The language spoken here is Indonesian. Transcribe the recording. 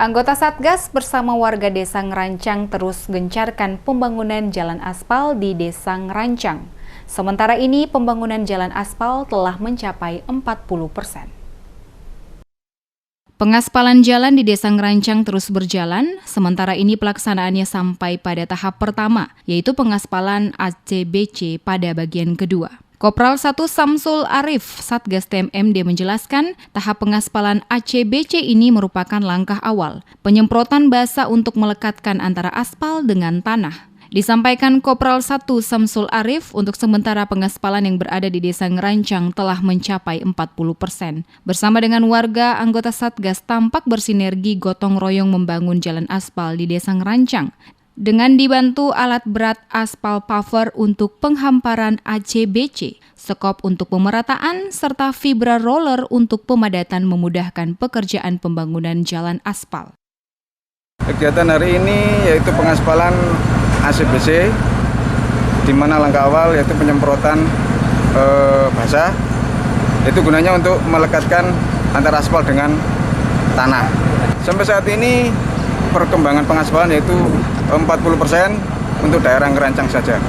Anggota Satgas bersama warga Desa Ngerancang terus gencarkan pembangunan jalan aspal di Desa Ngerancang. Sementara ini pembangunan jalan aspal telah mencapai 40%. Pengaspalan jalan di Desa Ngerancang terus berjalan, sementara ini pelaksanaannya sampai pada tahap pertama, yaitu pengaspalan ACBC pada bagian kedua. Kopral 1 Samsul Arif, Satgas TMMD menjelaskan, tahap pengaspalan ACBC ini merupakan langkah awal, penyemprotan basa untuk melekatkan antara aspal dengan tanah. Disampaikan Kopral 1 Samsul Arif, untuk sementara pengaspalan yang berada di Desa Ngerancang telah mencapai 40%. Bersama dengan warga, anggota Satgas tampak bersinergi gotong royong membangun jalan aspal di Desa Ngerancang. Dengan dibantu alat berat aspal paver untuk penghamparan ACBC, sekop untuk pemerataan, serta fibra roller untuk pemadatan memudahkan pekerjaan pembangunan jalan aspal. Kegiatan hari ini yaitu pengaspalan ACBC, di mana langkah awal yaitu penyemprotan basah, itu gunanya untuk melekatkan antara aspal dengan tanah. Sampai saat ini perkembangan pengaspalan yaitu 40% untuk daerah Ngerancang saja.